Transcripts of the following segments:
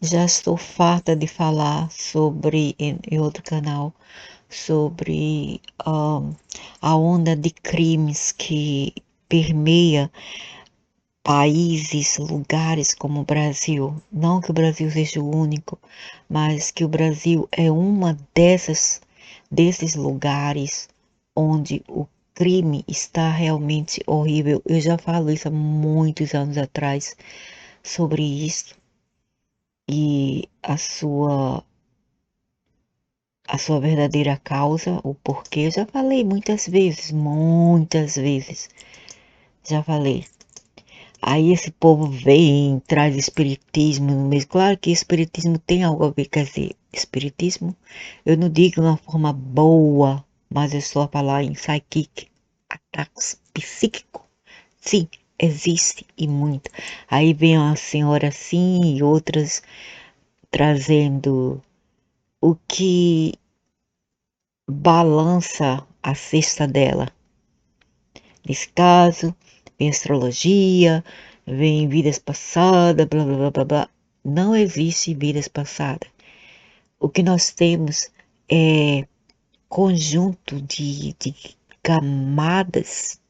Já estou farta de falar sobre, em outro canal, sobre a onda de crimes que permeia países, lugares como o Brasil. Não que o Brasil seja o único, mas que o Brasil é uma desses lugares onde o crime está realmente horrível. Eu já falo isso há muitos anos atrás sobre isso e a sua verdadeira causa, o porquê. Eu já falei muitas vezes, já falei. Aí esse povo vem, traz espiritismo no meio. Claro que espiritismo tem algo a ver, quer dizer, espiritismo, eu não digo de uma forma boa, mas eu estou a falar em psychic, ataques psíquico. Sim, existe e muito. Aí vem uma senhora assim e outras trazendo o que balança a cesta dela. Nesse caso, vem astrologia, vem vidas passadas, blá blá blá blá blá. Não existe vidas passadas. O que nós temos é conjunto de camadas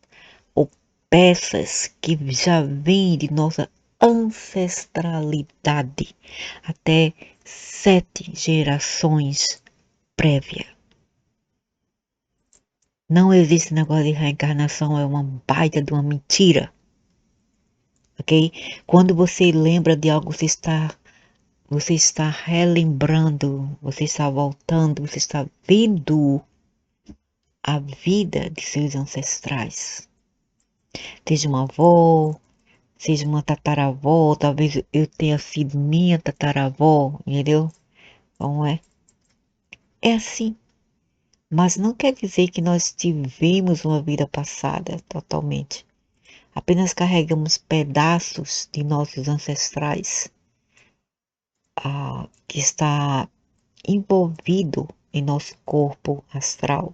ou peças que já vêm de nossa ancestralidade até 7 gerações prévias. Não existe negócio de reencarnação, é uma baita de uma mentira, ok? Quando você lembra de algo, você está relembrando, você está voltando, você está vendo a vida de seus ancestrais. Seja uma avó, seja uma tataravó, talvez eu tenha sido minha tataravó, entendeu? Não é? É assim. Mas não quer dizer que nós tivemos uma vida passada totalmente. Apenas carregamos pedaços de nossos ancestrais que está envolvido em nosso corpo astral.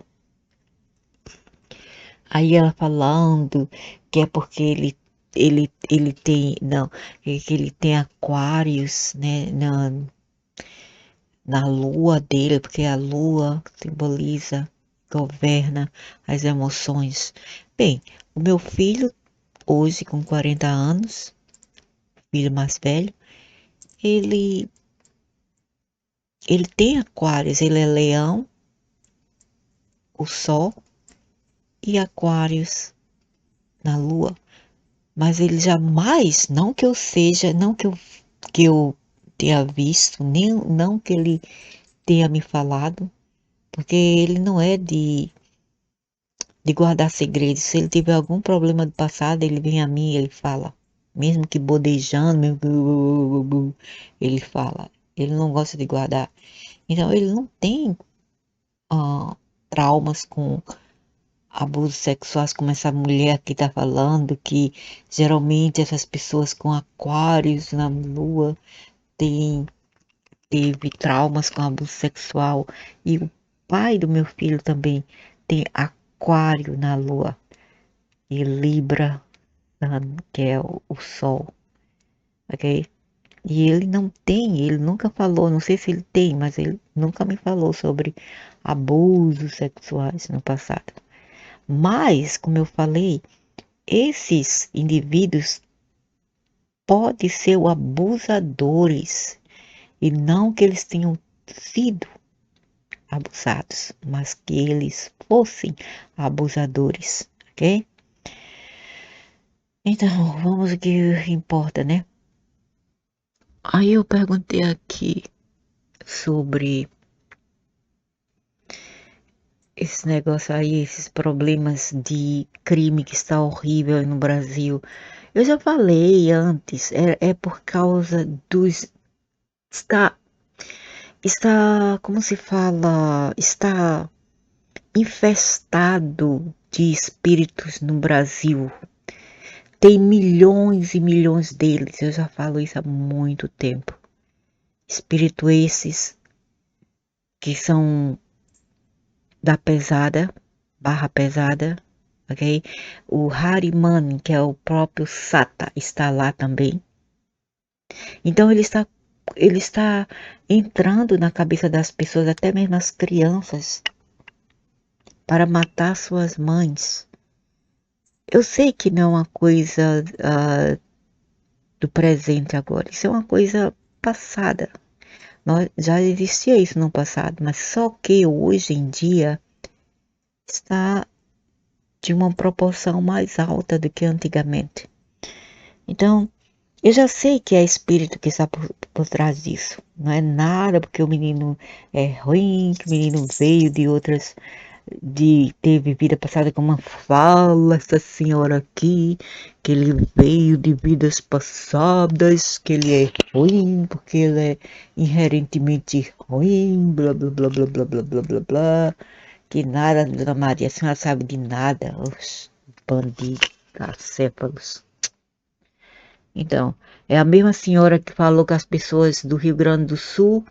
Aí ela falando que é porque ele tem, não, que ele tem aquários, né, na lua dele, porque a lua simboliza, governa as emoções. Bem, o meu filho, hoje com 40 anos, filho mais velho, ele, ele tem aquários, ele é leão, o sol e aquários na lua. Mas ele jamais, não que eu seja, não que eu tenha visto, nem não que ele tenha me falado, porque ele não é de guardar segredos. Se ele tiver algum problema do passado, ele vem a mim e ele fala. Mesmo que bodejando, ele fala. Ele não gosta de guardar. Então ele não tem traumas com abusos sexuais, como essa mulher aqui está falando, que geralmente essas pessoas com aquários na lua teve traumas com abuso sexual. E o pai do meu filho também tem aquário na lua e Libra, que é o sol, ok? E ele nunca falou, não sei se ele tem, mas ele nunca me falou sobre abusos sexuais no passado. Mas, como eu falei, esses indivíduos podem ser os abusadores e não que eles tenham sido abusados, mas que eles fossem abusadores, ok? Então, vamos ao que importa, né? Aí eu perguntei aqui sobre esse negócio aí, esses problemas de crime que está horrível no Brasil. Eu já falei antes, é por causa dos. Está, como se fala? Está infestado de espíritos no Brasil. Tem milhões e milhões deles, eu já falo isso há muito tempo. Espíritos esses que são da pesada, barra pesada, ok? O Harimani, que é o próprio Sata, está lá também. Então ele está entrando na cabeça das pessoas, até mesmo as crianças, para matar suas mães. Eu sei que não é uma coisa do presente agora, isso é uma coisa passada. Já existia isso no passado, mas só que hoje em dia está de uma proporção mais alta do que antigamente. Então, eu já sei que é espírito que está por trás disso. Não é nada porque o menino é ruim, que o menino veio de outras, de teve vida passada, como fala essa senhora aqui, que ele veio de vidas passadas, que ele é ruim, porque ele é inerentemente ruim, blá blá blá blá blá blá blá blá blá. Que nada, Dona Maria, a senhora sabe de nada, os bandidos, acéfalos. Então, é a mesma senhora que falou que as pessoas do Rio Grande do Sul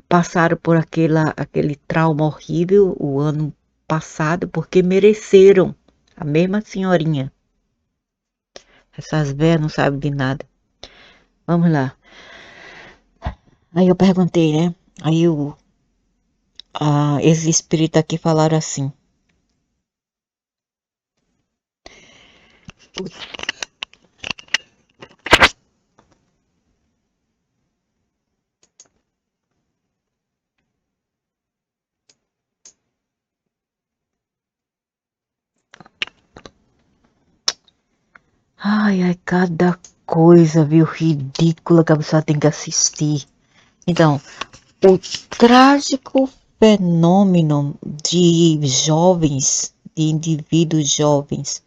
passaram por aquele trauma horrível o ano passado porque mereceram. A mesma senhorinha. Essas velhas não sabem de nada. Vamos lá. Aí eu perguntei, né? Aí esses espíritos aqui falaram assim. Ai, ai, cada coisa, viu, ridícula que a pessoa tem que assistir. Então, o trágico fenômeno de jovens, de indivíduos jovens,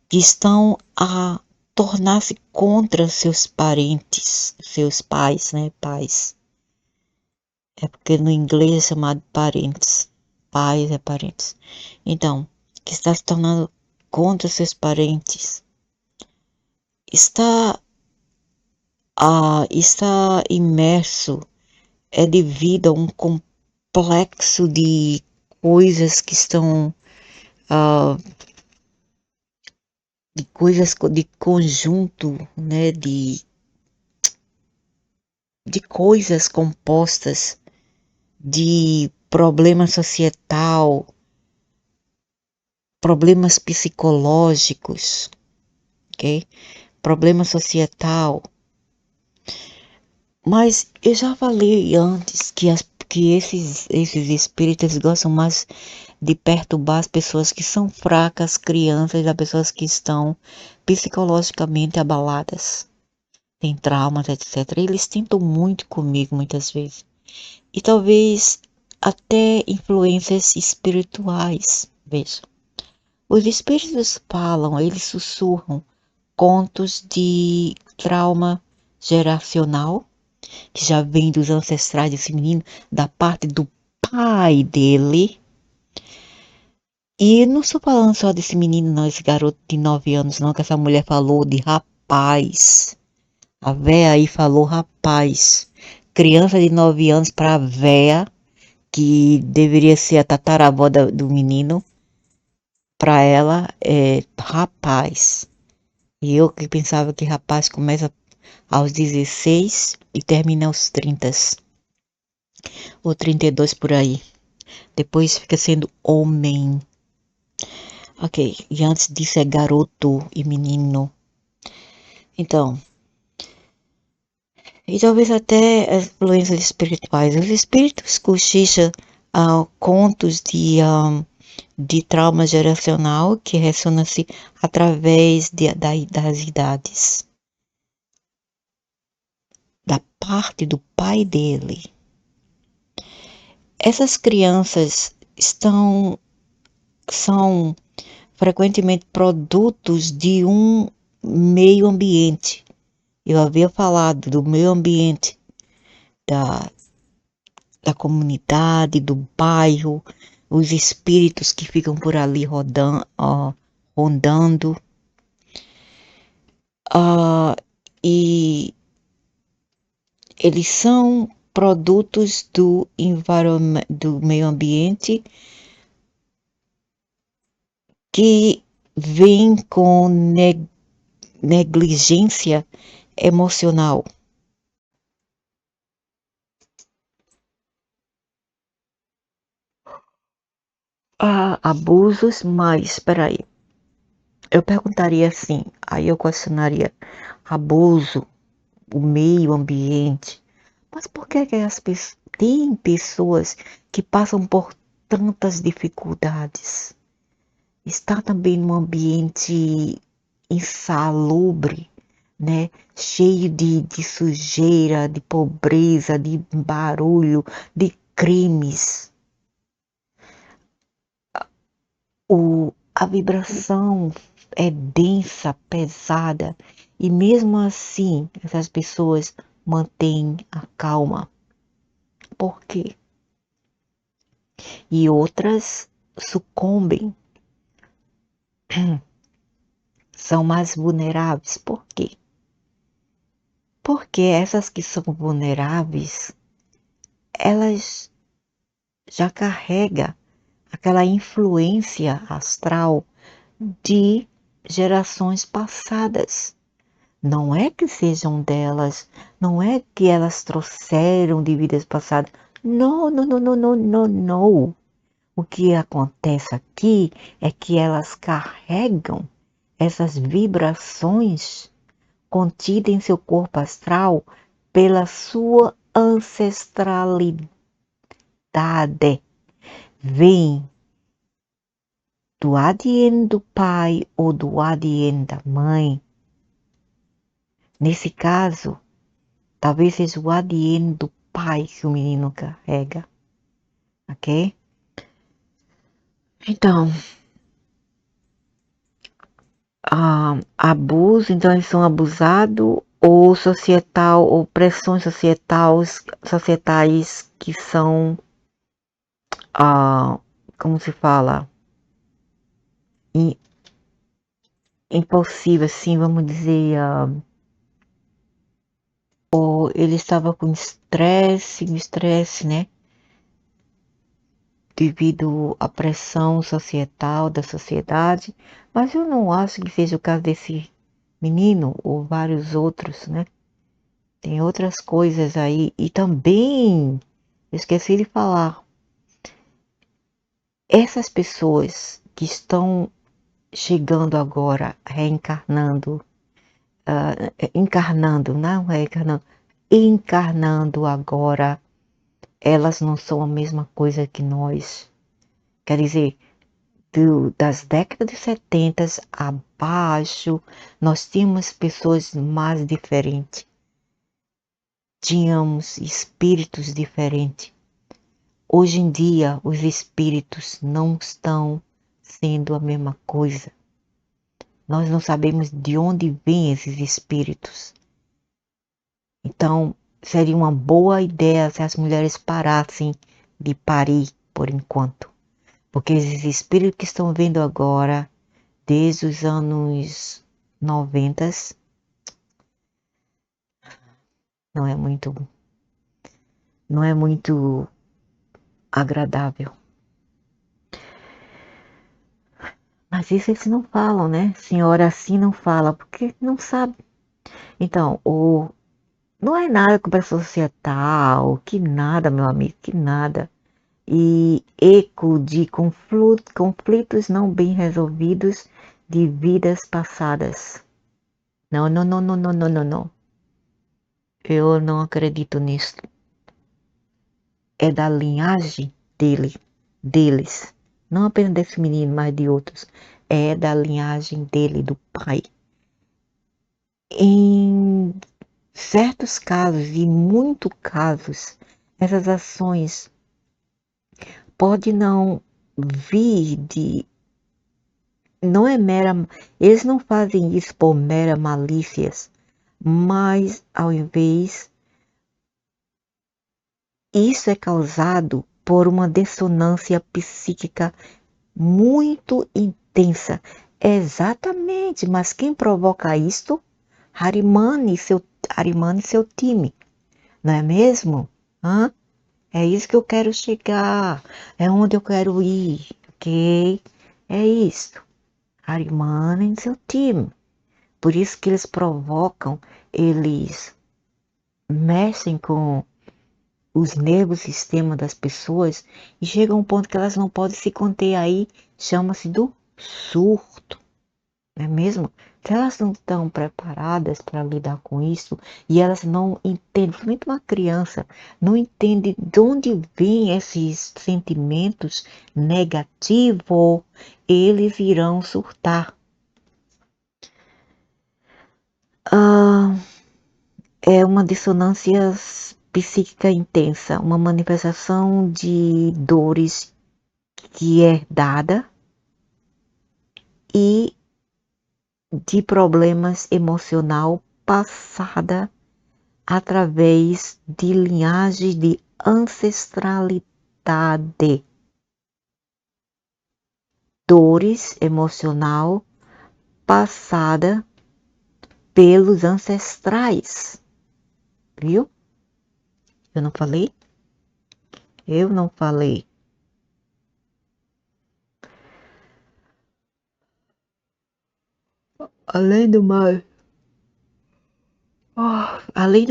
que estão a tornar-se contra seus parentes, seus pais, né? Pais. É porque no inglês é chamado parentes. Pais é parentes. Então, que está se tornando contra seus parentes. Está imerso é devido a um complexo de coisas que estão de coisas de conjunto, né, de coisas compostas de problema societal, problemas psicológicos, ok? Problema societal. Mas eu já falei antes que esses espíritos gostam mais de perturbar as pessoas que são fracas, crianças, as pessoas que estão psicologicamente abaladas, têm traumas, etc. Eles tentam muito comigo muitas vezes. E talvez até influências espirituais, veja. Os espíritos falam, eles sussurram contos de trauma geracional, que já vem dos ancestrais desse menino, da parte do pai dele. E não estou falando só desse menino, não, esse garoto de 9 anos, não, que essa mulher falou de rapaz. A véia aí falou rapaz. Criança de 9 anos para a véia, que deveria ser a tataravó do menino, para ela é rapaz. E eu que pensava que rapaz começa aos 16 e termina aos 30 ou 32 por aí. Depois fica sendo homem. Ok, e antes disso é garoto e menino. Então, e talvez até as influências espirituais. Os espíritos cochicham contos de trauma geracional que ressonam-se através das idades. Da parte do pai dele. Essas crianças são frequentemente produtos de um meio ambiente. Eu havia falado do meio ambiente, da, da comunidade, do bairro, os espíritos que ficam por ali rondando. E eles são produtos do meio ambiente que vêm com negligência emocional. Abusos, mas espera aí. Eu perguntaria assim, aí eu questionaria abuso, o meio ambiente. Mas por que as pessoas tem pessoas que passam por tantas dificuldades? Está também num ambiente insalubre, né? Cheio de sujeira, de pobreza, de barulho, de crimes. A vibração é densa, pesada, e mesmo assim essas pessoas mantêm a calma. Por quê? E outras sucumbem, são mais vulneráveis. Por quê? Porque essas que são vulneráveis, elas já carregam aquela influência astral de gerações passadas. Não é que sejam delas, não é que elas trouxeram de vidas passadas. Não, não, não, não, não, não, não. O que acontece aqui é que elas carregam essas vibrações contidas em seu corpo astral pela sua ancestralidade. Vem do ADN do pai ou do ADN da mãe. Nesse caso, talvez seja o ADN do pai que o menino carrega, ok? Então, abuso, então eles são abusados ou societal, ou pressões societais que são, como se fala, impossíveis, assim, vamos dizer, ou ele estava com estresse, né? Devido à pressão societal da sociedade, mas eu não acho que seja o caso desse menino ou vários outros, né? Tem outras coisas aí e também eu esqueci de falar, essas pessoas que estão chegando agora, reencarnando, encarnando, não reencarnando, encarnando agora, elas não são a mesma coisa que nós. Quer dizer, das décadas de 70 abaixo, nós tínhamos pessoas mais diferentes, tínhamos espíritos diferentes. Hoje em dia, os espíritos não estão sendo a mesma coisa. Nós não sabemos de onde vêm esses espíritos. Então, seria uma boa ideia se as mulheres parassem de parir por enquanto. Porque esses espíritos que estão vendo agora, desde os anos 90, não é muito, não é muito agradável. Mas isso eles não falam, né? Senhora assim não fala, porque não sabe. Então, não é nada com pressão societal, que nada, meu amigo, que nada. E eco de conflitos não bem resolvidos de vidas passadas. Não, não, não, não, não, não, não, não. Eu não acredito nisso. É da linhagem deles. Não apenas desse menino, mas de outros. É da linhagem dele, do pai. Em certos casos, e muitos casos, essas ações podem não vir de. Não é mera. Eles não fazem isso por mera malícias, mas ao invés. Isso é causado por uma dissonância psíquica muito intensa. Exatamente, mas quem provoca isto? Harimani e seu time, não é mesmo? Hã? É isso que eu quero chegar, é onde eu quero ir, ok? É isso. Harimani e seu time. Por isso que eles provocam, eles mexem com os nervos, sistema das pessoas e chega a um ponto que elas não podem se conter. Aí chama-se do surto, não é mesmo? Se elas não estão preparadas para lidar com isso e elas não entendem, principalmente uma criança, não entende de onde vêm esses sentimentos negativos, eles irão surtar. Ah, é uma dissonância psíquica intensa, uma manifestação de dores que é dada e de problemas emocional passada através de linhagens de ancestralidade, dores emocional passada pelos ancestrais, viu? Eu não falei? Eu não falei. Além do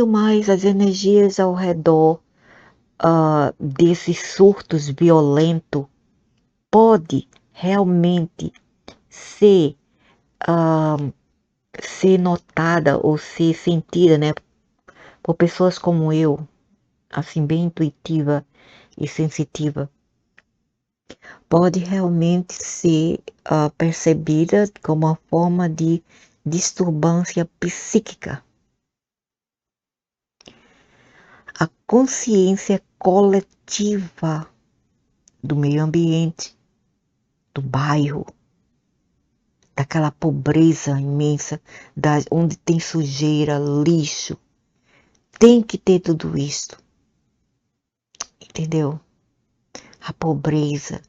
mais, as energias ao redor desses surtos violentos pode realmente ser, ah, ser notada ou ser sentida, né, por pessoas como eu, assim, bem intuitiva e sensitiva, pode realmente ser percebida como uma forma de disturbância psíquica. A consciência coletiva do meio ambiente, do bairro, daquela pobreza imensa, onde tem sujeira, lixo, tem que ter tudo isso, entendeu? A pobreza,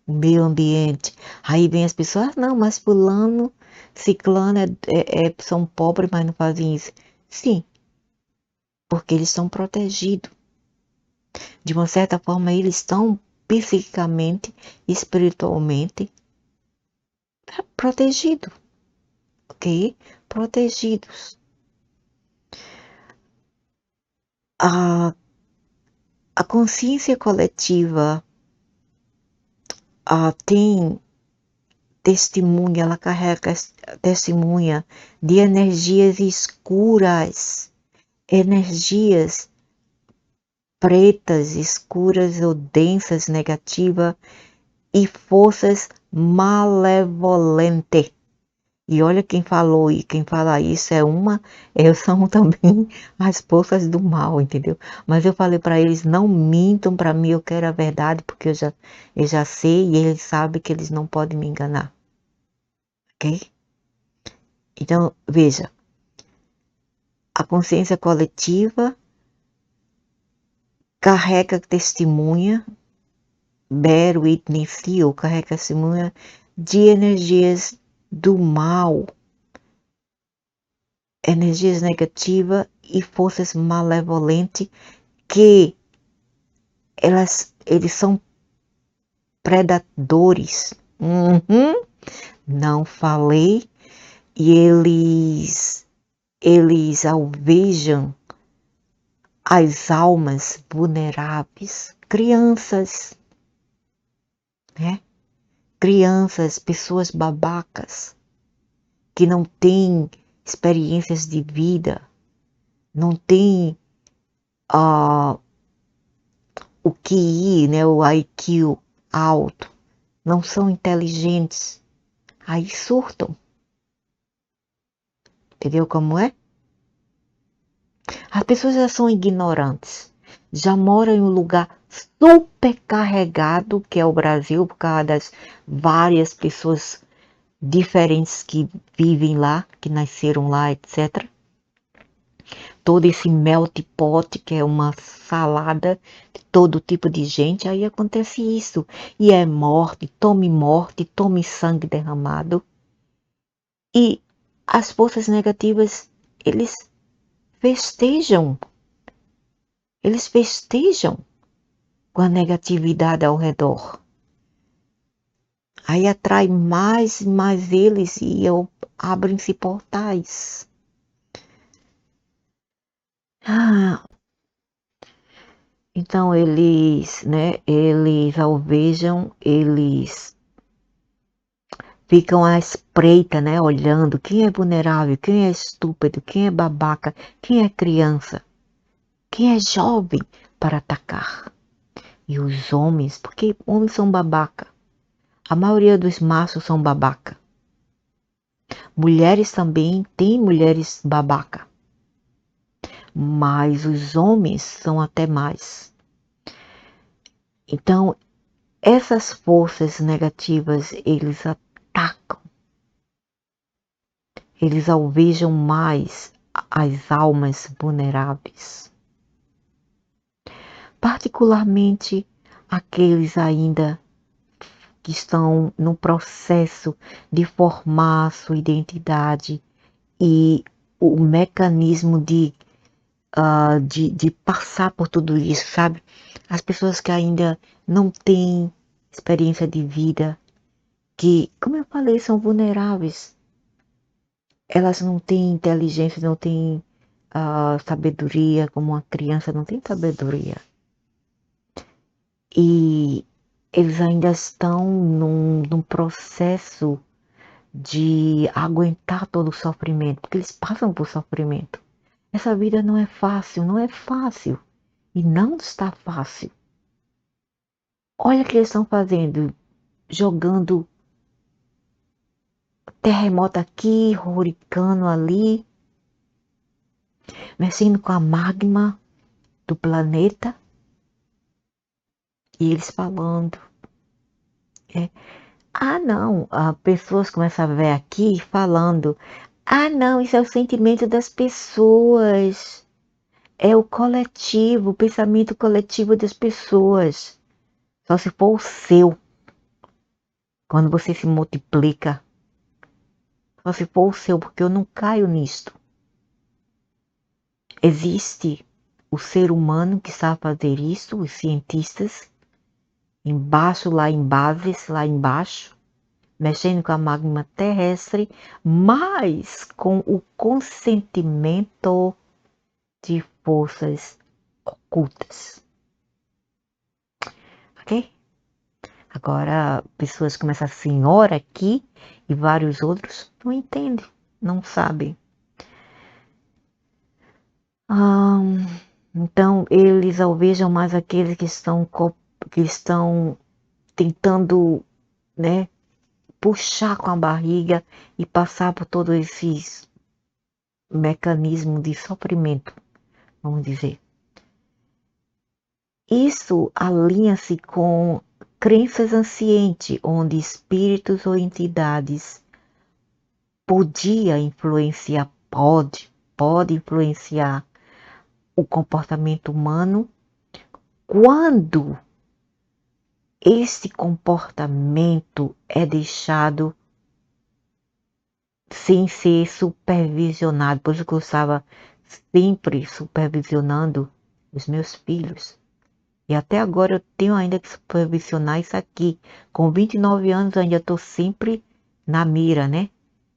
o meio ambiente. Aí vem as pessoas, não, mas fulano, ciclano são pobres, mas não fazem isso. Sim, porque eles estão protegidos. De uma certa forma, eles estão psiquicamente, espiritualmente protegidos, ok? Protegidos. A consciência coletiva tem testemunha, ela carrega testemunha de energias escuras, energias pretas, escuras ou densas, negativas e forças malevolentes. E olha quem falou e quem fala isso são também as forças do mal, entendeu? Mas eu falei para eles, não mintam para mim, eu quero a verdade, porque eu já sei e eles sabem que eles não podem me enganar, ok? Então, veja, a consciência coletiva carrega testemunha, bear witness, ou carrega testemunha de energias do mal, energias negativas e forças malevolentes que eles são predadores. Uhum, não falei. E eles alvejam as almas vulneráveis, crianças, né? Crianças, pessoas babacas, que não têm experiências de vida, não têm o QI, né, o IQ alto, não são inteligentes, aí surtam. Entendeu como é? As pessoas já são ignorantes, já moram em um lugar super carregado, que é o Brasil, por causa das várias pessoas diferentes que vivem lá, que nasceram lá, etc. Todo esse melt pot, que é uma salada de todo tipo de gente, aí acontece isso. E é morte, tome sangue derramado. E as forças negativas, festejam, eles festejam com a negatividade ao redor. Aí atrai mais e mais eles e abrem-se portais. Ah, então eles, né, eles alvejam, eles ficam à espreita, né, olhando quem é vulnerável, quem é estúpido, quem é babaca, quem é criança, quem é jovem para atacar. E os homens, porque homens são babaca. A maioria dos machos são babaca. Mulheres também têm mulheres babaca. Mas os homens são até mais. Então, essas forças negativas, eles atacam. Eles alvejam mais as almas vulneráveis. Particularmente aqueles ainda que estão no processo de formar sua identidade e o mecanismo de passar por tudo isso, sabe? As pessoas que ainda não têm experiência de vida, que, como eu falei, são vulneráveis. Elas não têm inteligência, não têm sabedoria, como uma criança não tem sabedoria. E eles ainda estão num processo de aguentar todo o sofrimento, porque eles passam por sofrimento. Essa vida não é fácil, não é fácil. E não está fácil. Olha o que eles estão fazendo, jogando terremoto aqui, huracano ali, mexendo com a magma do planeta. E eles falando. É, não, pessoas começam a ver aqui falando. Não, isso é o sentimento das pessoas. É o coletivo, o pensamento coletivo das pessoas. Só se for o seu. Quando você se multiplica. Só se for o seu, porque eu não caio nisto. Existe o ser humano que sabe fazer isso, os cientistas, embaixo, lá em bases, lá embaixo, mexendo com a magma terrestre, mas com o consentimento de forças ocultas. Ok? Agora, pessoas como essa senhora aqui e vários outros não entendem, não sabem. Então, eles alvejam mais aqueles que estão tentando, né, puxar com a barriga e passar por todos esses mecanismos de sofrimento, vamos dizer. Isso alinha-se com crenças ancientes, onde espíritos ou entidades pode influenciar o comportamento humano quando esse comportamento é deixado sem ser supervisionado. Por isso que eu estava sempre supervisionando os meus filhos. E até agora eu tenho ainda que supervisionar isso aqui. Com 29 anos eu ainda estou sempre na mira, né?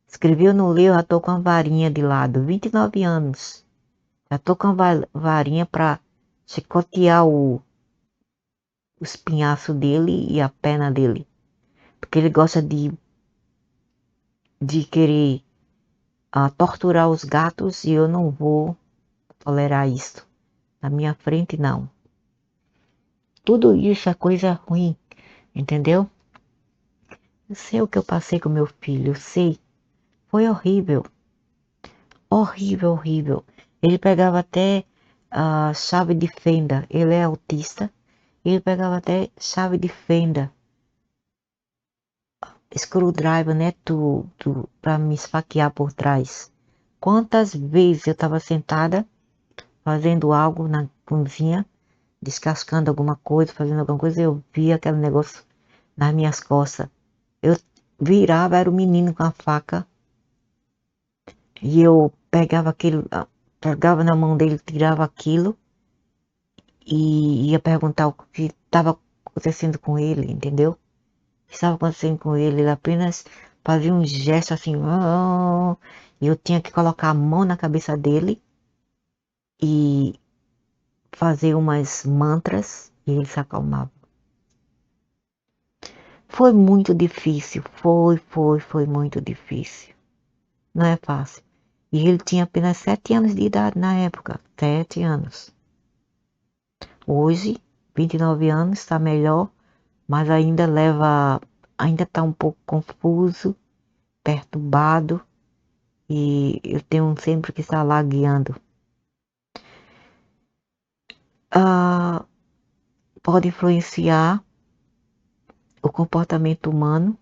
Escrevi ou não leio, eu já estou com a varinha de lado. 29 anos. Já estou com a varinha para chicotear o espinhaço dele e a perna dele. Porque ele gosta de querer torturar os gatos e eu não vou tolerar isso. Na minha frente, não. Tudo isso é coisa ruim, entendeu? Eu sei o que eu passei com meu filho, eu sei. Foi horrível. Horrível, horrível. Ele pegava até a chave de fenda. Ele é autista. Ele pegava até chave de fenda. Screwdriver, né? Pra me esfaquear por trás. Quantas vezes eu estava sentada fazendo algo na cozinha, descascando alguma coisa, fazendo alguma coisa, eu via aquele negócio nas minhas costas. Eu virava, era o menino com a faca, e eu pegava aquilo, pegava na mão dele, tirava aquilo, e ia perguntar o que estava acontecendo com ele, entendeu? que estava acontecendo com ele. Ele apenas fazia um gesto assim, e eu tinha que colocar a mão na cabeça dele e fazer umas mantras e ele se acalmava. Foi muito difícil, foi muito difícil. Não é fácil. E ele tinha apenas 7 anos de idade na época, 7 anos. Hoje, 29 anos, está melhor, mas ainda está um pouco confuso, perturbado, e eu tenho sempre que estar lá guiando. Ah, pode influenciar o comportamento humano.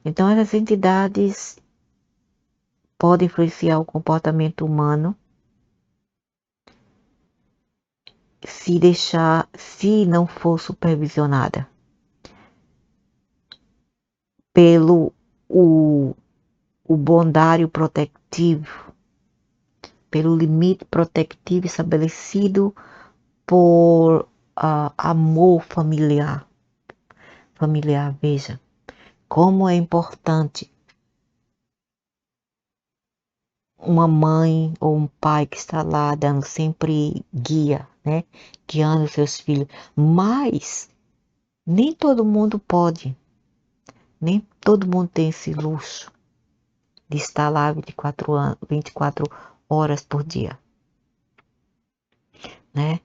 Então, essas entidades podem influenciar o comportamento humano se não for supervisionada pelo o, o bondário protetivo, pelo limite protetivo estabelecido por amor familiar. Familiar, veja, como é importante uma mãe ou um pai que está lá dando sempre guia, né? Guiando seus filhos. Mas nem todo mundo pode, nem todo mundo tem esse luxo de estar lá 24 horas por dia, né?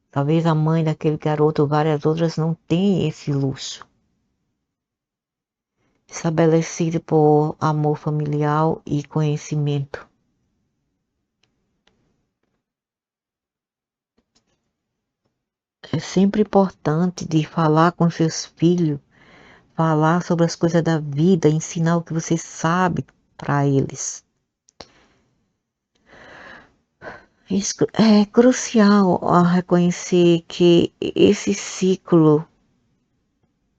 Talvez a mãe daquele garoto ou várias outras não tenham esse luxo. Estabelecido por amor familiar e conhecimento. É sempre importante de falar com seus filhos, falar sobre as coisas da vida, ensinar o que você sabe para eles. Isso é crucial reconhecer que esse ciclo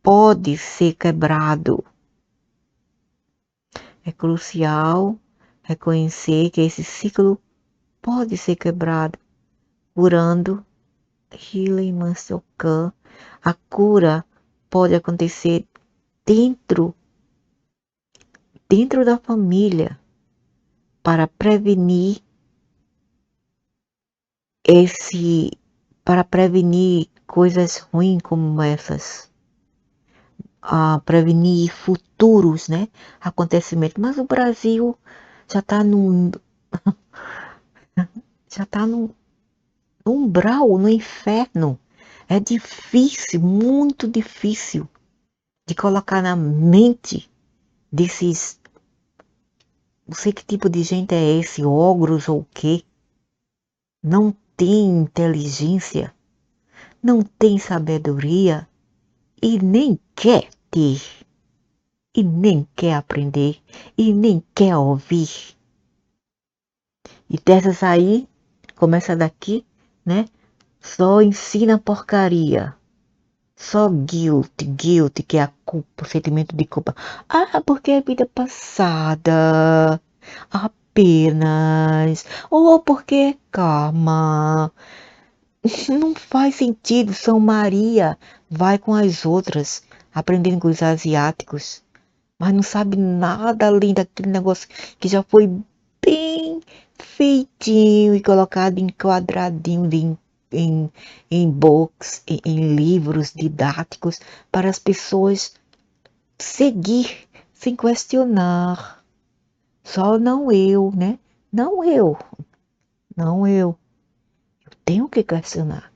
pode ser quebrado. É crucial reconhecer que esse ciclo pode ser quebrado, curando Healing Master Khan. A cura pode acontecer dentro, dentro da família para prevenir esse, para prevenir coisas ruins como essas, prevenir futuros, né, acontecimentos. Mas o Brasil já está já tá no umbral, no inferno. É difícil, muito difícil de colocar na mente desses, não sei que tipo de gente é esse, ogros ou o quê? Não tem inteligência, não tem sabedoria e nem quer ter, e nem quer aprender, e nem quer ouvir. E dessas aí, começa daqui, né? Só ensina porcaria. Só guilt, que é a culpa, o sentimento de culpa. Ah, porque é vida passada. Apenas. Ou porque é karma. Não faz sentido. São Maria vai com as outras, aprendendo com os asiáticos. Mas não sabe nada além daquele negócio que já foi bem feitinho e colocado em quadradinho em, em box, em livros didáticos para as pessoas seguir sem questionar. Só não eu, né? Não eu, não eu. Eu tenho que questionar.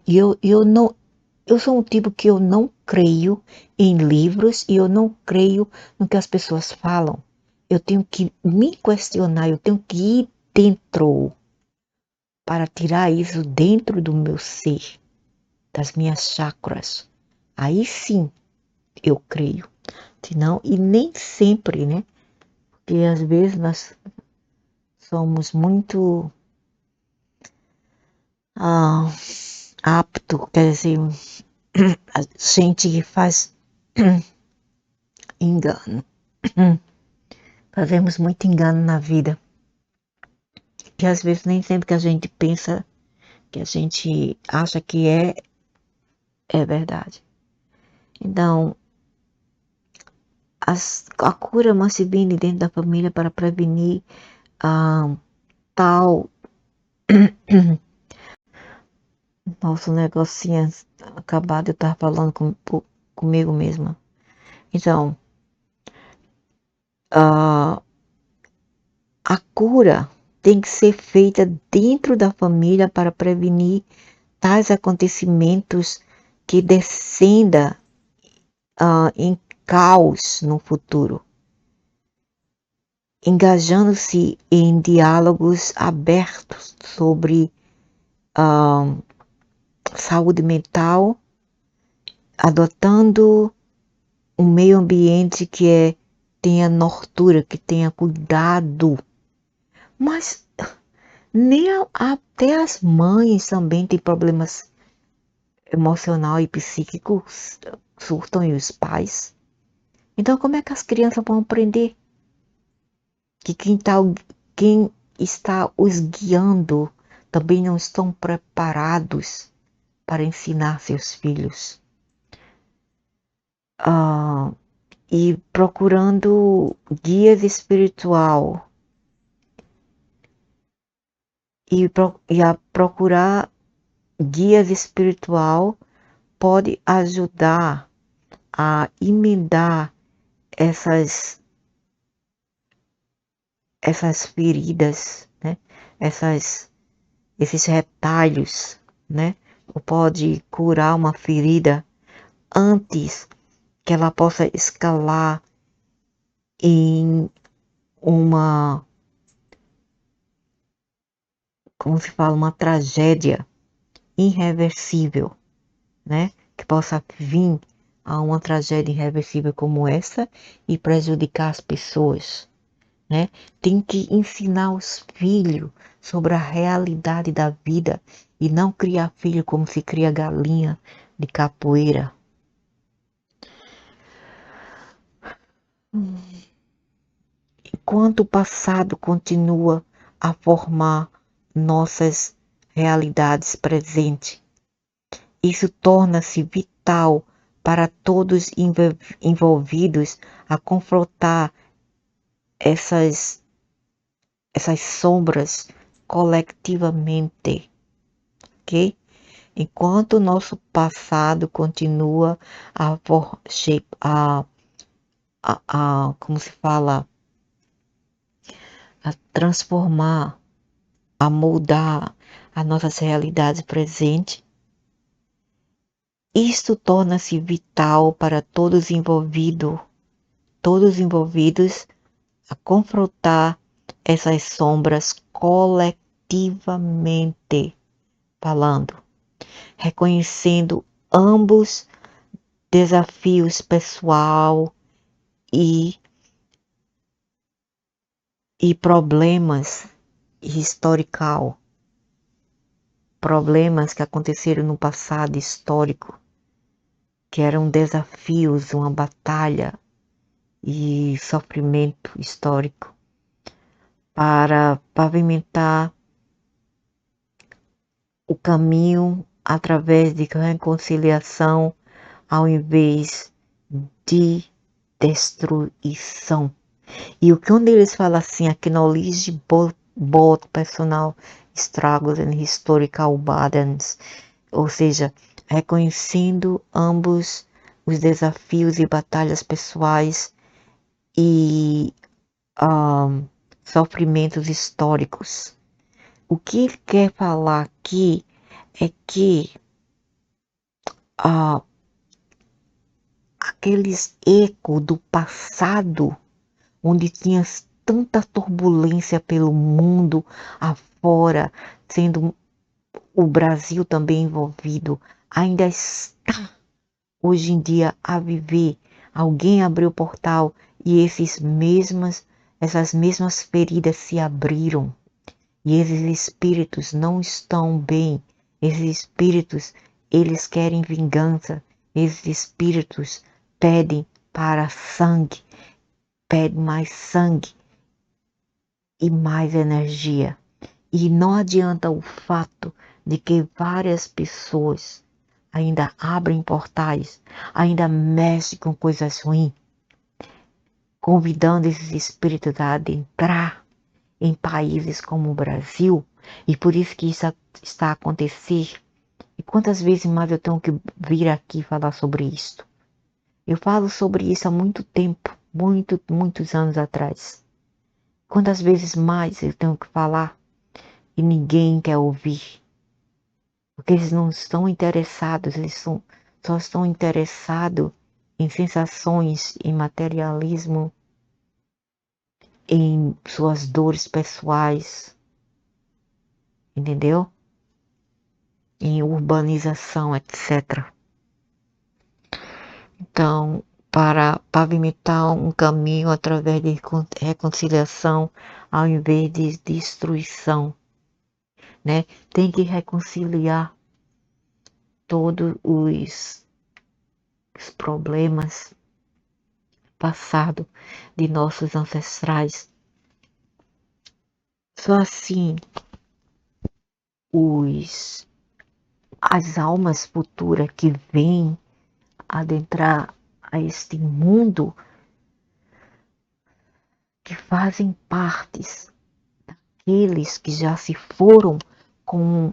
E eu não, eu sou um tipo que eu não creio em livros e eu não creio no que as pessoas falam. Eu tenho que me questionar, eu tenho que ir dentro para tirar isso dentro do meu ser, das minhas chakras. Aí sim eu creio. Senão, e nem sempre, né? Porque às vezes nós somos muito ah, apto, quer dizer, a gente que faz engano. Fazemos muito engano na vida. Que às vezes nem sempre que a gente pensa, que a gente acha que é verdade. Então, a cura must be dentro da família para prevenir tal. Nossa, o negocinho acabado, eu tava falando comigo mesma. Então, a cura tem que ser feita dentro da família para prevenir tais acontecimentos que descenda em caos no futuro, engajando-se em diálogos abertos sobre saúde mental, adotando um meio ambiente tenha nurtura, que tenha cuidado. Mas nem até as mães também têm problemas emocional e psíquicos, surtam, e os pais. Então como é que as crianças vão aprender? Que quem está os guiando também não estão preparados para ensinar seus filhos. E procurando guias espiritual e a procurar guias espiritual pode ajudar a emendar essas feridas, né? Esses retalhos, né? Ou pode curar uma ferida antes que ela possa escalar em uma, como se fala, uma tragédia irreversível, né? Que possa vir a uma tragédia irreversível como essa e prejudicar as pessoas, né? Tem que ensinar os filhos sobre a realidade da vida e não criar filho como se cria galinha de capoeira. Enquanto o passado continua a formar nossas realidades presentes, isso torna-se vital para todos envolvidos a confrontar essas sombras colectivamente, ok? Enquanto o nosso passado continua como se fala, a transformar, a moldar as nossas realidades presentes, isto torna-se vital para todos envolvidos a confrontar essas sombras coletivamente falando, reconhecendo ambos desafios pessoal e problemas historical, problemas que aconteceram no passado histórico, que eram desafios, uma batalha e sofrimento histórico, para pavimentar o caminho através de reconciliação ao invés de destruição. E o que onde eles falam assim, acknowledge both personal struggles and historical burdens, ou seja, reconhecendo ambos os desafios e batalhas pessoais e sofrimentos históricos. O que ele quer falar aqui é que aqueles ecos do passado, onde tinha tanta turbulência pelo mundo afora, sendo o Brasil também envolvido, ainda está hoje em dia a viver. Alguém abriu o portal e essas mesmas feridas se abriram. E esses espíritos não estão bem. Esses espíritos, eles querem vingança. Esses espíritos pedem para sangue, pedem mais sangue e mais energia. E não adianta o fato de que várias pessoas ainda abrem portais, ainda mexe com coisas ruins, convidando esses espíritos a adentrar em países como o Brasil, e por isso que isso está a acontecer. E quantas vezes mais eu tenho que vir aqui falar sobre isso? Eu falo sobre isso há muito tempo, muitos anos atrás. Quantas vezes mais eu tenho que falar e ninguém quer ouvir? Porque eles não estão interessados, só estão interessados em sensações, em materialismo, em suas dores pessoais, entendeu? Em urbanização, etc. Então, para pavimentar um caminho através de reconciliação, ao invés de destruição, né? Tem que reconciliar todos os problemas passados de nossos ancestrais. Só assim as almas futuras que vêm adentrar a este mundo, que fazem partes daqueles que já se foram com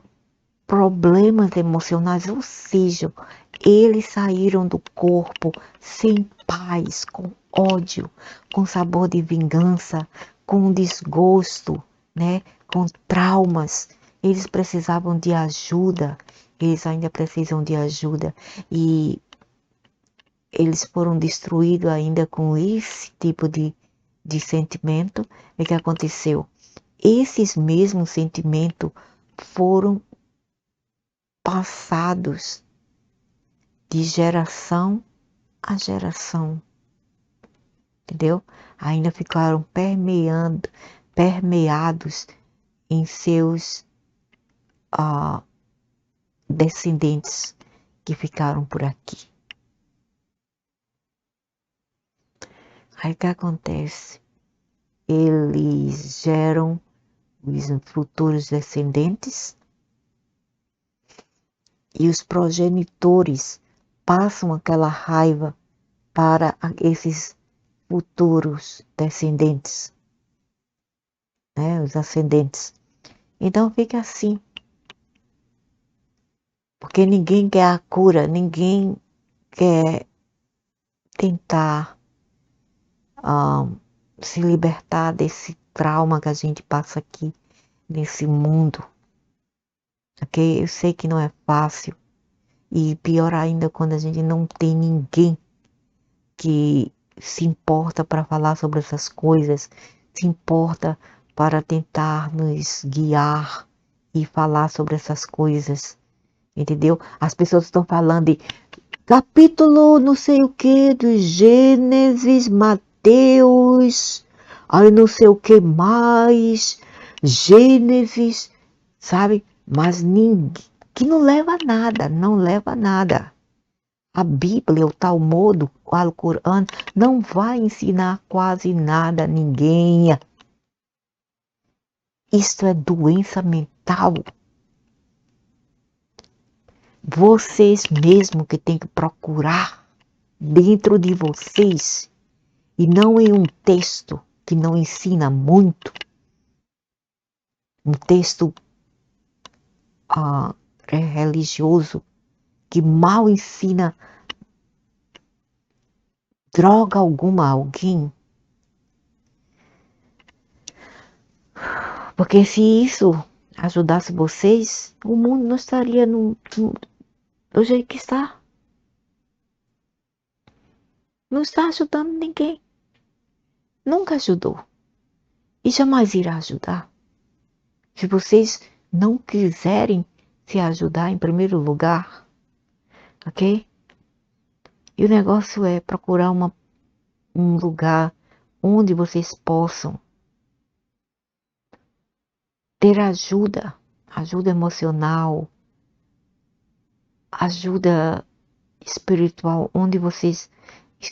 problemas emocionais, ou seja, eles saíram do corpo sem paz, com ódio, com sabor de vingança, com desgosto, né? Com traumas. Eles precisavam de ajuda, eles ainda precisam de ajuda, e eles foram destruídos ainda com esse tipo de sentimento. O que aconteceu? Esses mesmos sentimentos foram passados de geração a geração, entendeu? Ainda ficaram permeados em seus descendentes que ficaram por aqui. Aí o que acontece? Eles geram os futuros descendentes e os progenitores passam aquela raiva para esses futuros descendentes, né? Os ascendentes. Então fica assim, porque ninguém quer a cura, ninguém quer tentar se libertar desse trauma que a gente passa aqui nesse mundo, ok? Eu sei que não é fácil, e pior ainda quando a gente não tem ninguém que se importa para falar sobre essas coisas, se importa para tentar nos guiar e falar sobre essas coisas, entendeu? As pessoas estão falando de capítulo não sei o que do Gênesis, Mateus, aí não sei o que mais, Gênesis, sabe? Mas ninguém, que não leva a nada, não leva a nada. A Bíblia, o Talmud, o Alcorão, não vai ensinar quase nada a ninguém. Isto é doença mental. Vocês mesmo que tem que procurar dentro de vocês, e não em um texto que não ensina muito, um texto religioso que mal ensina droga alguma a alguém. Porque se isso ajudasse vocês, o mundo não estaria do jeito que está. Não está ajudando ninguém. Nunca ajudou. E jamais irá ajudar. Se vocês não quiserem se ajudar em primeiro lugar, ok? E o negócio é procurar um lugar onde vocês possam ter ajuda emocional, ajuda espiritual, onde vocês,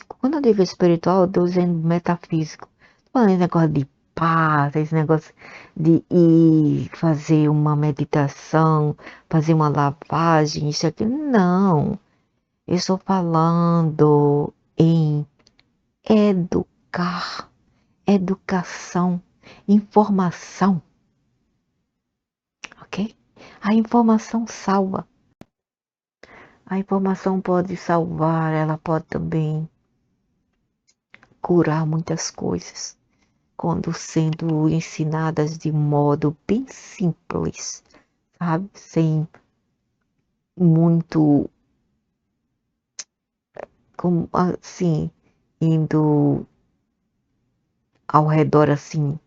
quando eu digo espiritual, eu estou dizendo metafísico, estou falando negócio de paz, esse negócio de ir fazer uma meditação, fazer uma lavagem, isso aqui. Não. Eu estou falando em educar, educação, informação, ok? A informação salva. A informação pode salvar, ela pode também curar muitas coisas, quando sendo ensinadas de modo bem simples, sabe? Sem muito, como assim, indo ao redor assim,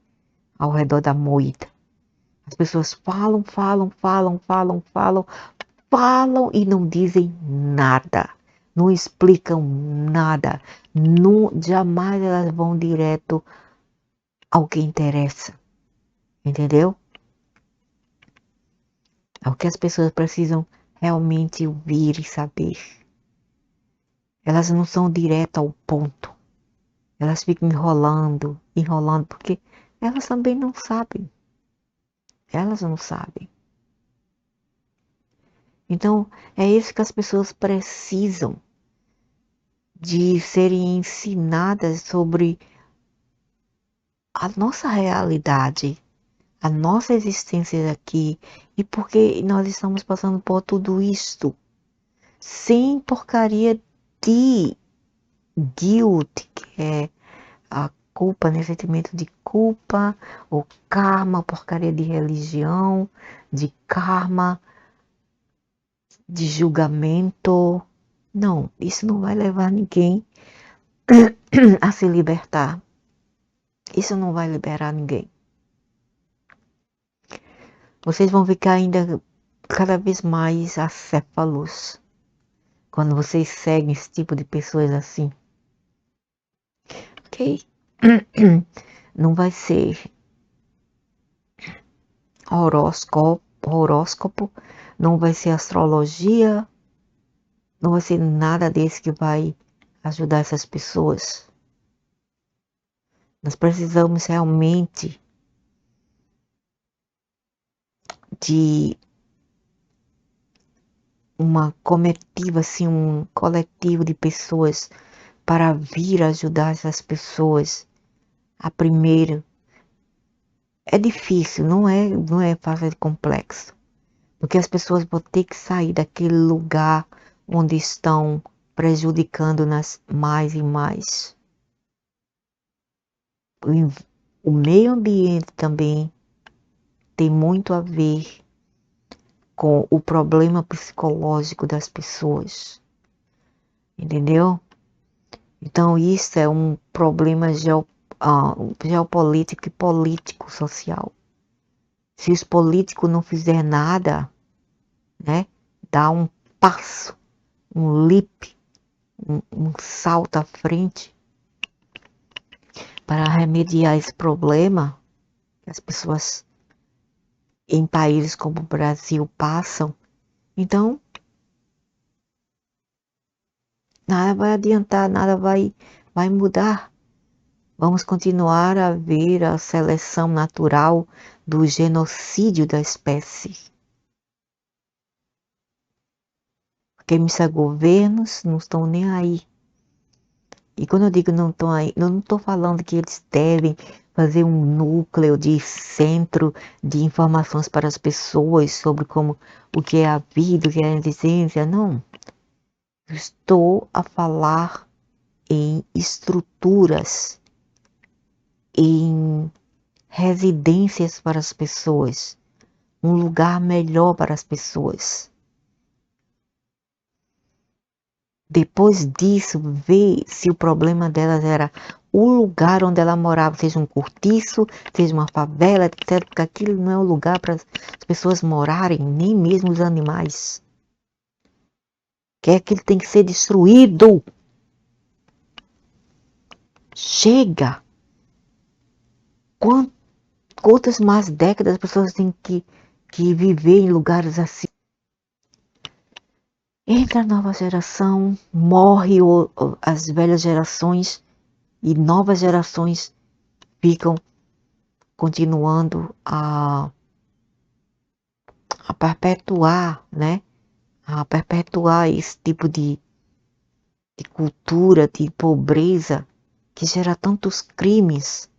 ao redor da moita. As pessoas falam, falam, falam, falam, falam, falam e não dizem nada, não explicam nada, não, jamais elas vão direto ao que interessa, entendeu? Ao que as pessoas precisam realmente ouvir e saber. Elas não são direto ao ponto, elas ficam enrolando, enrolando, porque elas também não sabem, elas não sabem. Então, é isso que as pessoas precisam, de serem ensinadas sobre a nossa realidade, a nossa existência aqui e por que nós estamos passando por tudo isto sem porcaria de guilt, que é a culpa, né? Sentimento de culpa, ou karma, porcaria de religião, de karma, de julgamento. Não, isso não vai levar ninguém a se libertar. Isso não vai liberar ninguém. Vocês vão ficar ainda cada vez mais acéfalos quando vocês seguem esse tipo de pessoas assim. Ok? Não vai ser horóscopo, não vai ser astrologia, não vai ser nada desse que vai ajudar essas pessoas. Nós precisamos realmente de uma comitiva, assim, um coletivo de pessoas para vir ajudar essas pessoas. A primeira é difícil, não é fácil, é complexo, porque as pessoas vão ter que sair daquele lugar onde estão prejudicando-nas mais e mais. O meio ambiente também tem muito a ver com o problema psicológico das pessoas, entendeu? Então isso é um problema geopolítico e político social. Se os políticos não fizerem nada, né, dá um passo, um leap, um salto à frente para remediar esse problema que as pessoas em países como o Brasil passam, então nada vai adiantar, nada vai mudar. Vamos continuar a ver a seleção natural do genocídio da espécie. Porque esses governos não estão nem aí. E quando eu digo não estão aí, eu não estou falando que eles devem fazer um núcleo de centro de informações para as pessoas sobre como o que é a vida, o que é a existência, não. Eu estou a falar em estruturas, em residências para as pessoas, um lugar melhor para as pessoas. Depois disso, ver se o problema delas era o lugar onde ela morava, seja um cortiço, seja uma favela, etc. Porque aquilo não é o lugar para as pessoas morarem, nem mesmo os animais. Que é que ele tem que ser destruído. Chega! Quantas mais décadas as pessoas têm que viver em lugares assim? Entra a nova geração, morre as velhas gerações e novas gerações ficam continuando a perpetuar, né? A perpetuar esse tipo de cultura, de pobreza, que gera tantos crimes.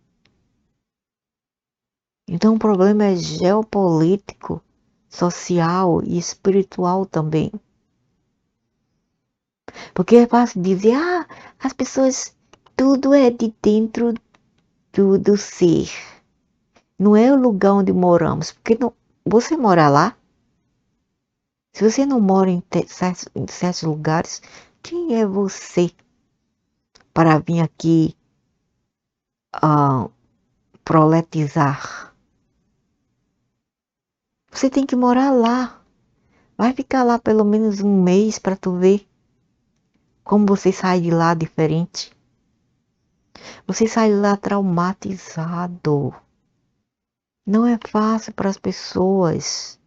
Então o problema é geopolítico, social e espiritual também. Porque é fácil dizer, as pessoas, tudo é de dentro do ser. Não é o lugar onde moramos. Porque não, você mora lá, se você não mora em certos lugares, quem é você para vir aqui ah, proletizar? Você tem que morar lá. Vai ficar lá pelo menos um mês para tu ver como você sai de lá diferente. Você sai de lá traumatizado. Não é fácil para as pessoas,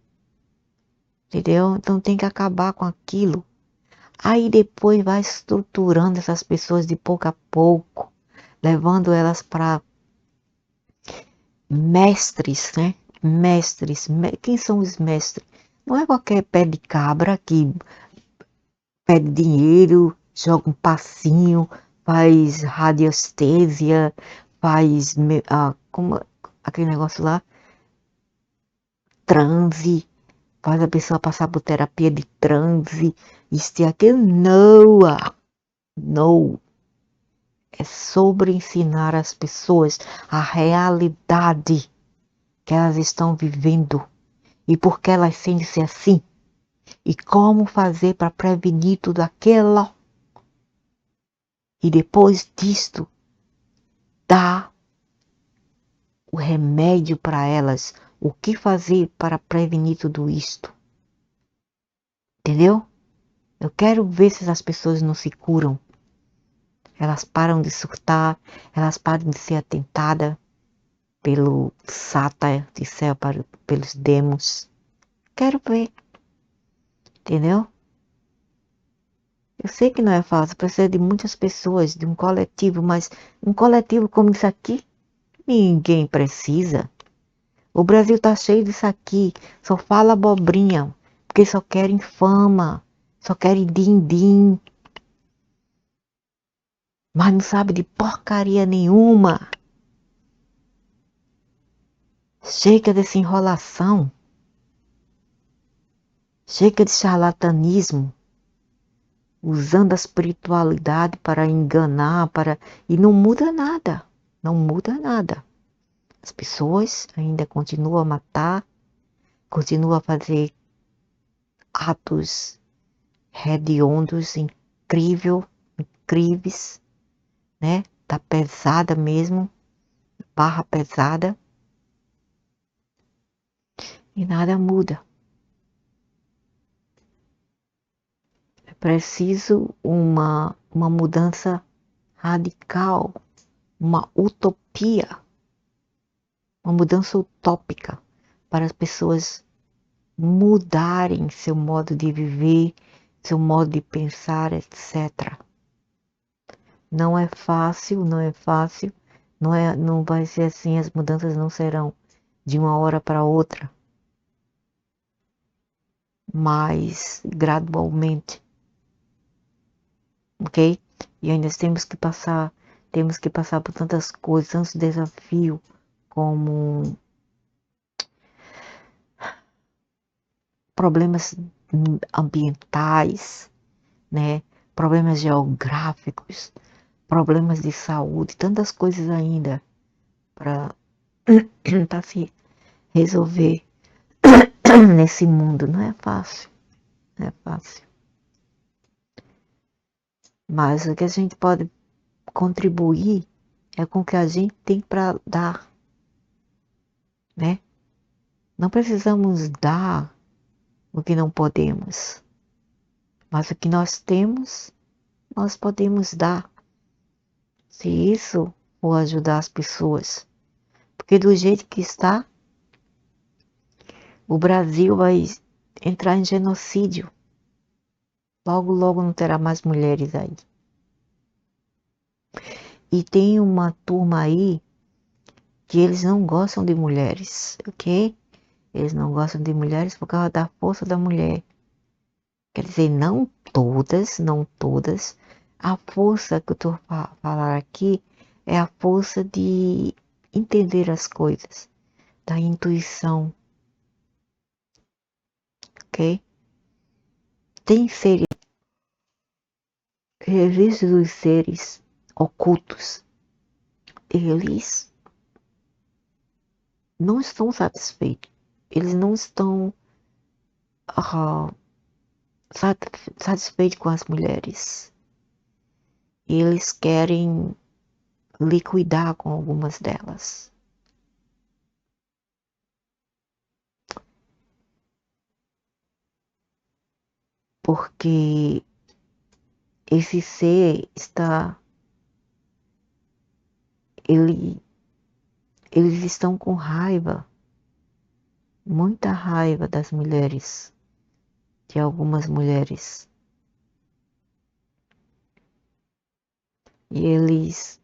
entendeu? Então tem que acabar com aquilo. Aí depois vai estruturando essas pessoas de pouco a pouco, levando elas para mestres, né? Mestres. Quem são os mestres? Não é qualquer pé de cabra que pede dinheiro, joga um passinho, faz radiestesia, faz como, aquele negócio lá, transe, faz a pessoa passar por terapia de transe, isso e aquilo. Não, não. É sobre ensinar as pessoas a realidade que elas estão vivendo e por que elas sentem-se assim e como fazer para prevenir tudo aquilo. E depois disto, dar o remédio para elas, o que fazer para prevenir tudo isto. Entendeu? Eu quero ver se as pessoas não se curam. Elas param de surtar, elas param de ser atentadas pelo Satan de céu, pelos demos. Quero ver, entendeu? Eu sei que não é fácil, precisa de muitas pessoas, de um coletivo, mas um coletivo como isso aqui, ninguém precisa. O Brasil tá cheio disso aqui, só fala abobrinha, porque só querem fama, só querem din-din, mas não sabe de porcaria nenhuma. Chega dessa enrolação, chega de charlatanismo, usando a espiritualidade para enganar, e não muda nada, não muda nada. As pessoas ainda continuam a matar, continuam a fazer atos hediondos incríveis, né? Tá pesada mesmo, barra pesada, e nada muda. É preciso uma mudança radical, uma utopia, uma mudança utópica para as pessoas mudarem seu modo de viver, seu modo de pensar, etc. Não é fácil, não é fácil, não vai ser assim, as mudanças não serão de uma hora para outra, mas gradualmente, ok? E ainda temos que passar por tantas coisas, tantos desafios, como problemas ambientais, né? Problemas geográficos, problemas de saúde, tantas coisas ainda para se resolver nesse mundo. Não é fácil, não é fácil. Mas o que a gente pode contribuir é com o que a gente tem para dar, né? Não precisamos dar o que não podemos, mas o que nós temos, nós podemos dar. Se isso for ajudar as pessoas. Porque do jeito que está, o Brasil vai entrar em genocídio. Logo, logo não terá mais mulheres aí. E tem uma turma aí que eles não gostam de mulheres, ok? Eles não gostam de mulheres por causa da força da mulher. Quer dizer, não todas, não todas. A força que eu estou falando aqui é a força de entender as coisas, da intuição, ok? Tem seres, existem os seres ocultos, eles não estão satisfeitos, eles não estão ah, satisfeitos com as mulheres. Eles querem liquidar com algumas delas. Porque esse ser está, ele, eles estão com raiva, muita raiva das mulheres, de algumas mulheres. E eles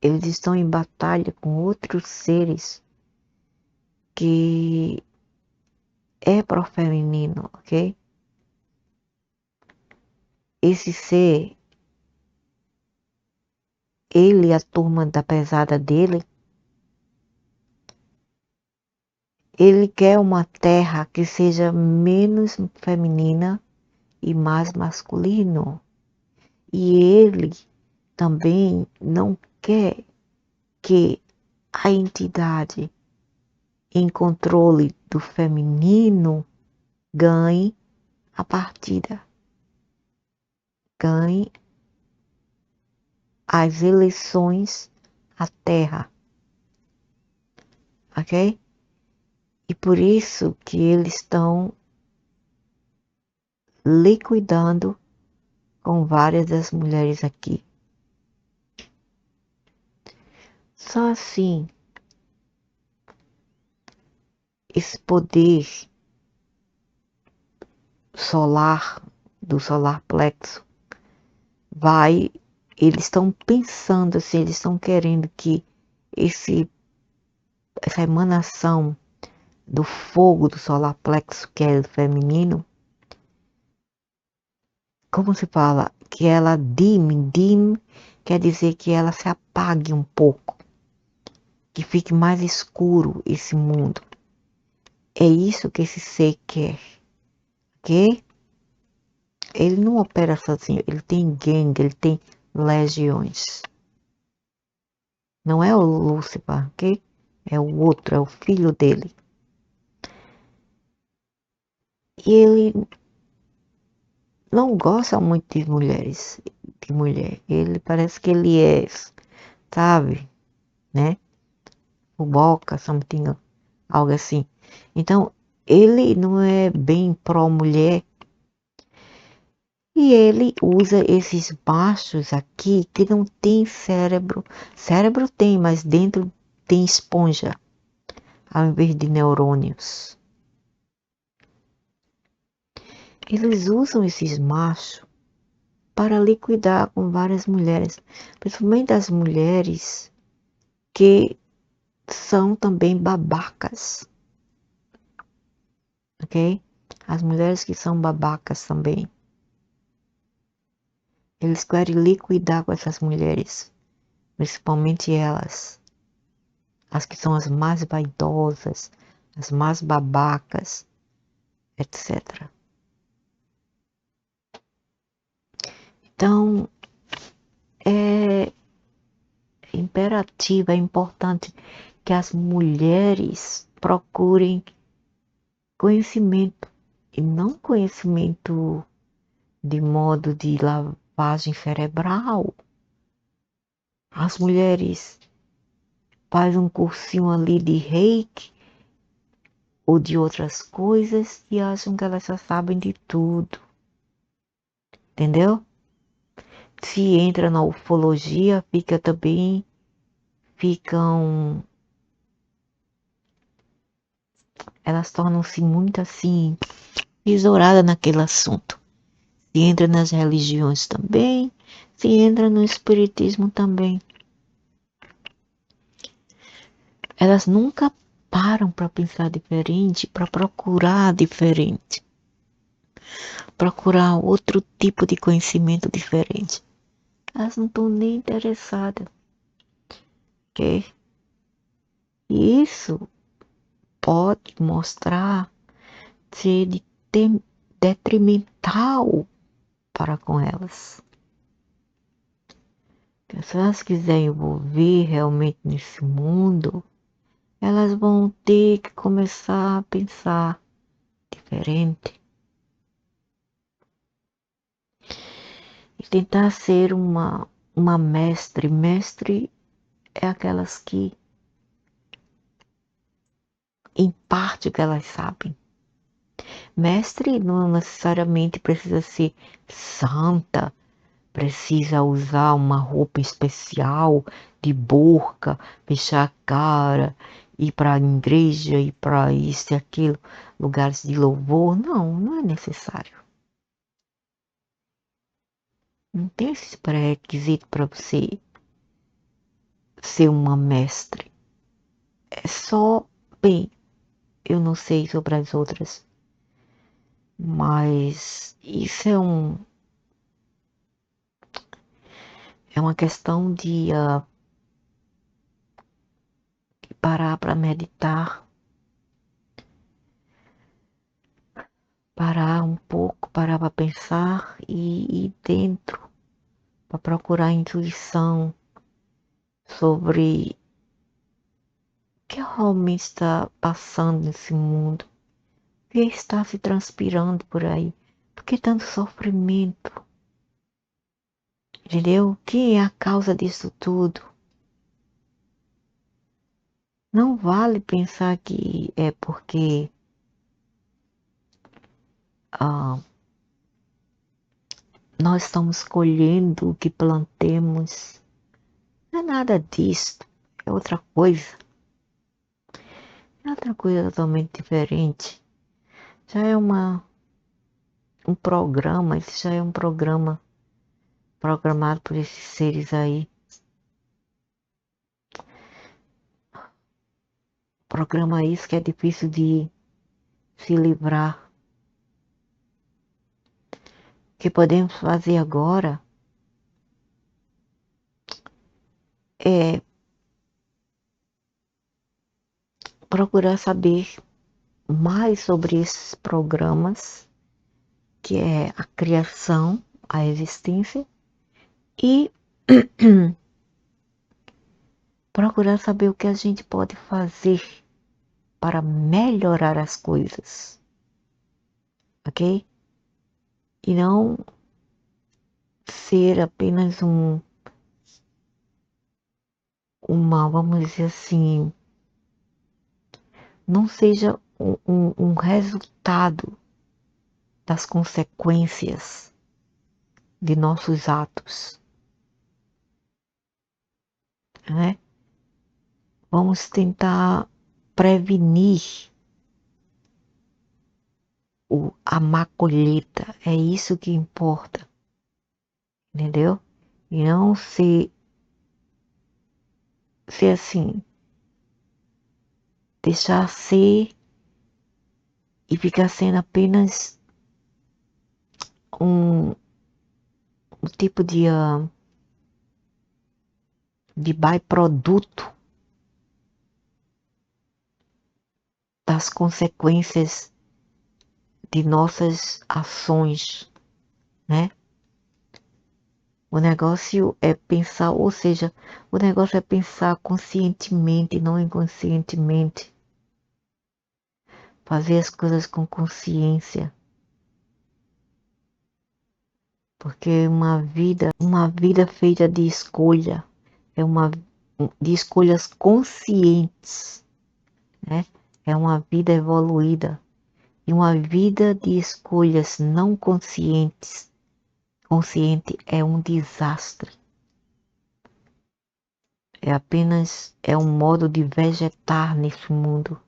estão em batalha com outros seres que é pro feminino, ok? Esse ser, ele e a turma da pesada dele, ele quer uma terra que seja menos feminina e mais masculino. E ele também não quer que a entidade em controle do feminino ganhe a partida, ganhe as eleições à Terra, ok? E por isso que eles estão liquidando com várias das mulheres aqui. Só assim, esse poder solar, do solar plexo, vai, eles estão pensando assim, eles estão querendo que essa emanação do fogo do solar plexo, que é feminino, como se fala, que ela dim, quer dizer que ela se apague um pouco, que fique mais escuro esse mundo. É isso que esse ser quer, ok? Ele não opera sozinho, ele tem gangue, ele tem legiões. Não é o Lúcifer, ok? É o outro, é o filho dele. E ele não gosta muito de mulheres, de mulher. Ele parece que ele é, sabe, né? O boca, something, algo assim. Então, ele não é bem pró-mulher. E ele usa esses machos aqui que não tem cérebro. Cérebro tem, mas dentro tem esponja, ao invés de neurônios. Eles usam esses machos para liquidar com várias mulheres, principalmente as mulheres que são também babacas, ok? As mulheres que são babacas também. Eles querem liquidar com essas mulheres, principalmente elas, as que são as mais vaidosas, as mais babacas, etc. Então, é imperativo, é importante que as mulheres procurem conhecimento, e não conhecimento de modo de lavagem cerebral. As mulheres fazem um cursinho ali de reiki ou de outras coisas e acham que elas já sabem de tudo, entendeu? Se entra na ufologia, ficam, elas tornam-se muito assim, tesouradas naquele assunto. Se entra nas religiões também, se entra no espiritismo também. Elas nunca param para pensar diferente, para procurar diferente, procurar outro tipo de conhecimento diferente. Elas não estão nem interessadas, ok? E isso pode mostrar ser detrimental para com elas. Se elas quiserem envolver realmente nesse mundo, elas vão ter que começar a pensar diferente e tentar ser uma mestre. Mestre é aquelas que imparte o que elas sabem. Mestre não necessariamente precisa ser santa, precisa usar uma roupa especial de burca, fechar a cara, ir para a igreja, ir para isso e aquilo, lugares de louvor. Não, não é necessário. Não tem esse pré-requisito para você ser uma mestre. É só, bem, eu não sei sobre as outras, mas isso é uma questão de parar para meditar, parar um pouco, parar para pensar e ir dentro para procurar intuição sobre o que realmente está passando nesse mundo, o que está se transpirando por aí, por que tanto sofrimento, entendeu? Quem é a causa disso tudo? Não vale pensar que é porque ah, nós estamos colhendo o que plantemos. Não é nada disso, é outra coisa. É outra coisa totalmente diferente. Já é um programa, isso já é um programa programado por esses seres aí. Programa isso que é difícil de se livrar. O que podemos fazer agora é procurar saber mais sobre esses programas, que é a criação, a existência, e procurar saber o que a gente pode fazer para melhorar as coisas, ok? E não ser apenas vamos dizer assim, não seja um resultado das consequências de nossos atos, né? Vamos tentar prevenir a má colheita, é isso que importa, entendeu? E não ser assim, deixar ser e ficar sendo apenas um tipo de byproduto das consequências de nossas ações, né? O negócio é pensar, ou seja, o negócio é pensar conscientemente, não inconscientemente. Fazer as coisas com consciência. Porque uma vida feita de escolha, é de escolhas conscientes, né? É uma vida evoluída. E uma vida de escolhas não conscientes, consciente é um desastre. É um modo de vegetar nesse mundo.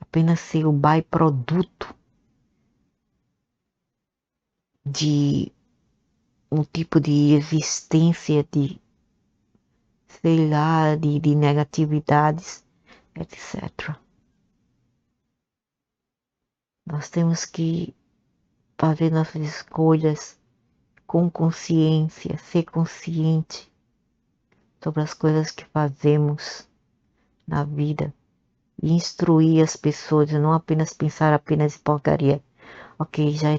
Apenas ser o byproduto de um tipo de existência de, sei lá, de negatividades, etc. Nós temos que fazer nossas escolhas com consciência, ser consciente sobre as coisas que fazemos na vida e instruir as pessoas, e não apenas pensar apenas em porcaria. Ok, já é